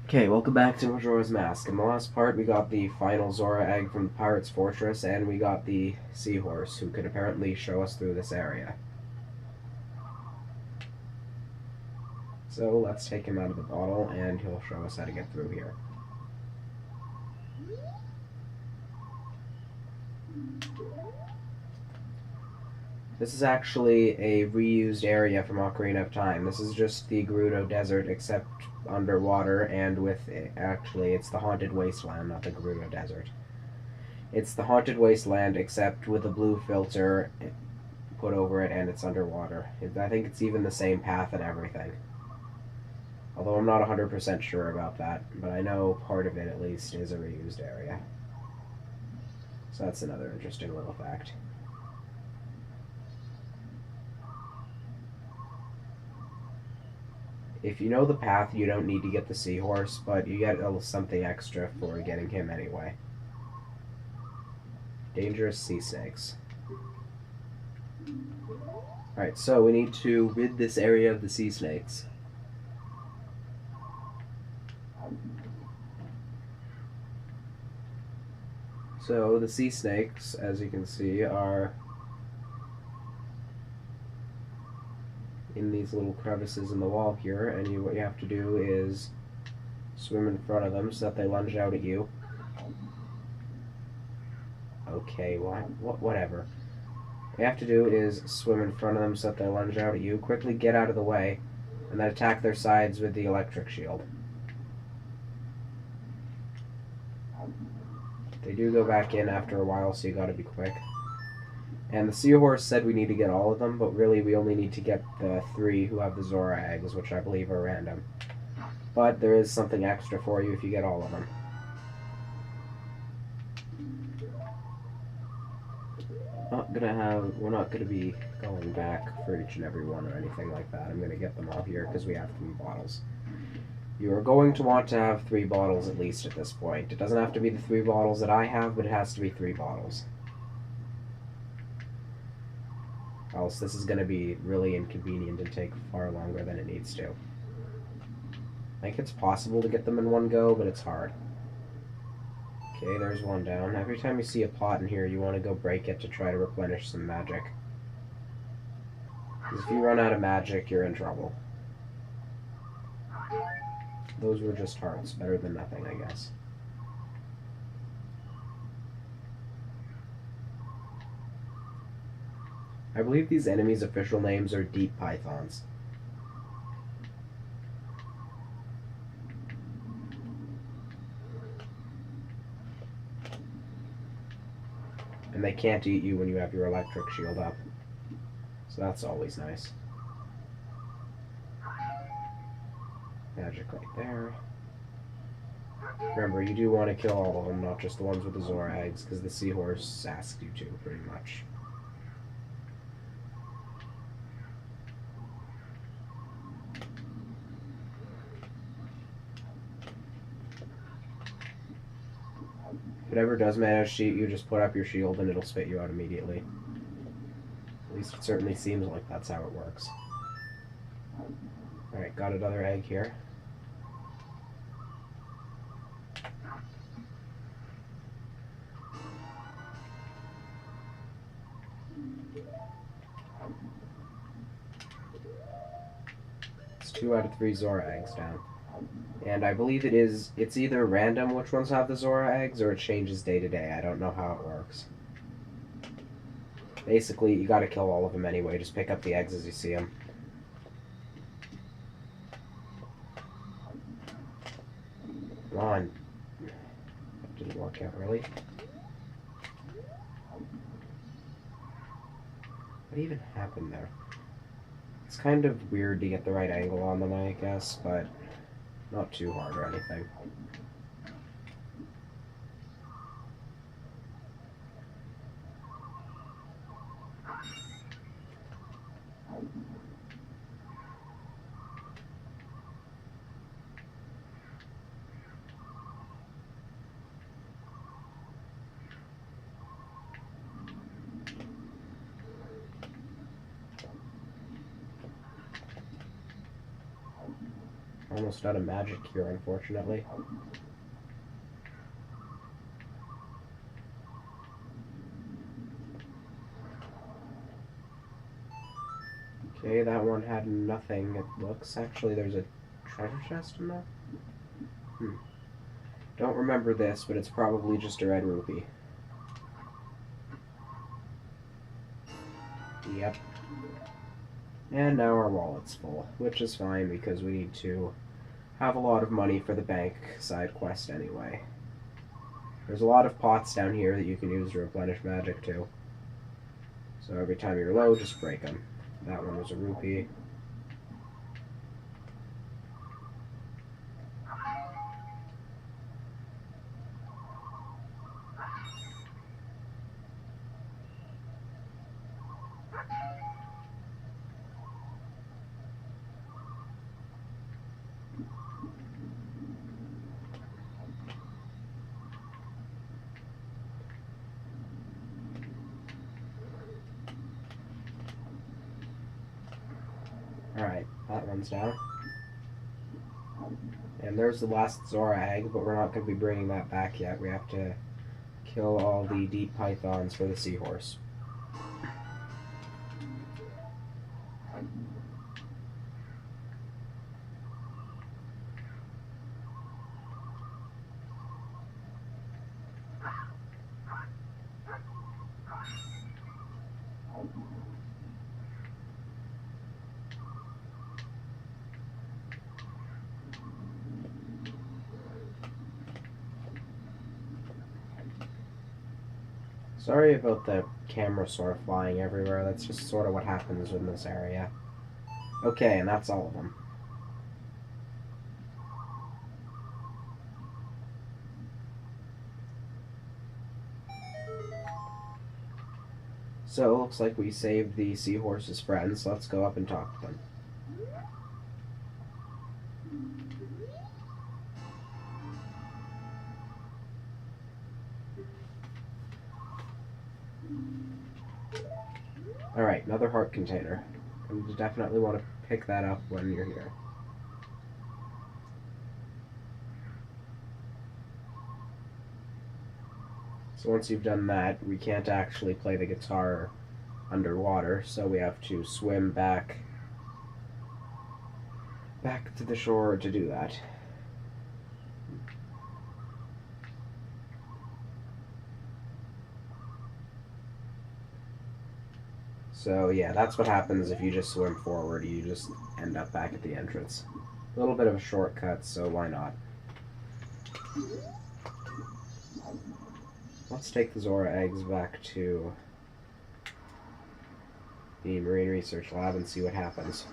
Okay, welcome back to Majora's Mask. In the last part, we got the final Zora egg from the Pirate's Fortress, and we got the seahorse, who could apparently show us through this area. So let's take him out of the bottle, and he'll show us how to get through here. This is actually a reused area from Ocarina of Time. This is just the Gerudo Desert, except underwater, and with, actually, it's the Haunted Wasteland, not the Gerudo Desert. It's the Haunted Wasteland, except with a blue filter put over it, and it's underwater. I think it's even the same path and everything. Although I'm not 100% sure about that, but I know part of it, at least, is a reused area. So that's another interesting little fact. If you know the path, you don't need to get the seahorse, but you get something extra for getting him anyway. Dangerous sea snakes. Alright, so we need to rid this area of the sea snakes. So the sea snakes, as you can see, are in these little crevices in the wall here, and what you have to do is swim in front of them so that they lunge out at you. Okay, whatever. What you have to do is swim in front of them so that they lunge out at you, quickly get out of the way, and then attack their sides with the electric shield. They do go back in after a while, so you gotta be quick. And the seahorse said we need to get all of them, but really we only need to get the 3 who have the Zora eggs, which I believe are random. But there is something extra for you if you get all of them. We're not gonna be going back for each and every one or anything like that. I'm gonna get them all here because we have 3 bottles. You are going to want to have 3 bottles at least at this point. It doesn't have to be the 3 bottles that I have, but it has to be 3 bottles. Else this is going to be really inconvenient and take far longer than it needs to. I think it's possible to get them in one go, but it's hard. Okay, there's one down. Every time you see a pot in here, you want to go break it to try to replenish some magic. Because if you run out of magic, you're in trouble. Those were just hearts. Better than nothing, I guess. I believe these enemies' official names are deep pythons. And they can't eat you when you have your electric shield up. So that's always nice. Magic right there. Remember, you do want to kill all of them, not just the ones with the Zora eggs, because the seahorse asked you to, pretty much. If it ever does manage to eat you, just put up your shield and it'll spit you out immediately. At least it certainly seems like that's how it works. Alright, got another egg here. It's 2 out of 3 Zora eggs down. And I believe it's either random which ones have the Zora eggs, or it changes day to day. I don't know how it works. Basically, you gotta kill all of them anyway. Just pick up the eggs as you see them. Come on. That didn't work out, really. What even happened there? It's kind of weird to get the right angle on them, I guess, but not too hard or anything. almost out of magic here, unfortunately. Okay, that one had nothing, it looks. Actually, there's a treasure chest in there? Don't remember this, but it's probably just a red rupee. Yep. And now our wallet's full, which is fine because we need to have a lot of money for the bank side quest anyway. There's a lot of pots down here that you can use to replenish magic too. So every time you're low, just break them. That one was a rupee. Alright, that one's down. And there's the last Zora egg, but we're not going to be bringing that back yet. We have to kill all the deep pythons for the seahorse. Sorry about the camera sort of flying everywhere. That's just sort of what happens in this area. Okay, and that's all of them. So, it looks like we saved the seahorse's friends. Let's go up and talk to them. Alright, another heart container. You definitely want to pick that up when you're here. So once you've done that, we can't actually play the guitar underwater, so we have to swim back to the shore to do that. So yeah, that's what happens if you just swim forward. You just end up back at the entrance. A little bit of a shortcut, so why not? Let's take the Zora eggs back to the Marine Research Lab and see what happens.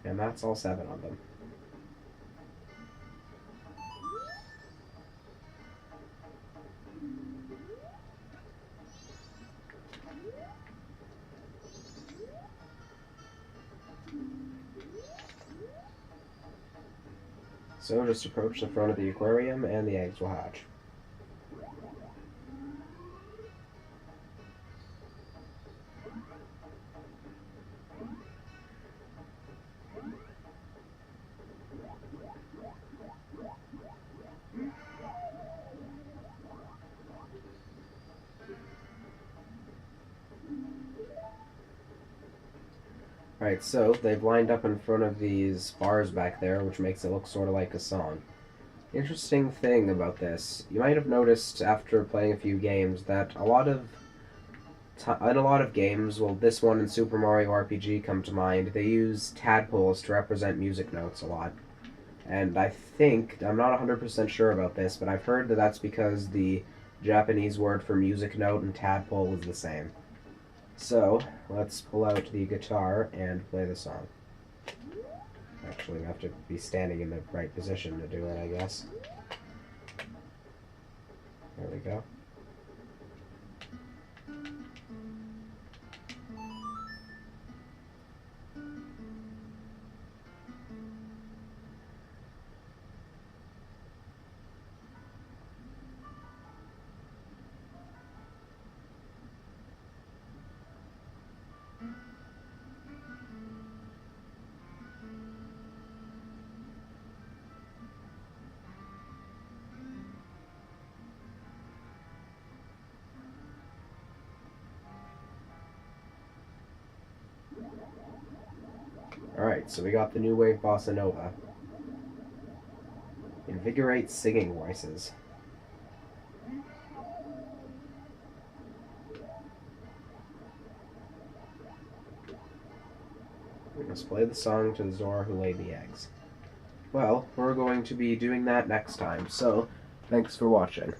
And that's all 7 of them. So just approach the front of the aquarium and the eggs will hatch. Alright, so they've lined up in front of these bars back there, which makes it look sort of like a song. Interesting thing about this, you might have noticed after playing a few games that in a lot of games, well, this one and Super Mario RPG come to mind, they use tadpoles to represent music notes a lot. And I'm not 100% sure about this, but I've heard that that's because the Japanese word for music note and tadpole is the same. So, let's pull out the guitar and play the song. Actually, we have to be standing in the right position to do it, I guess. There we go. Alright, so we got the new wave bossa nova. Invigorate singing voices. We must play the song to the Zora who laid the eggs. Well, we're going to be doing that next time, so thanks for watching.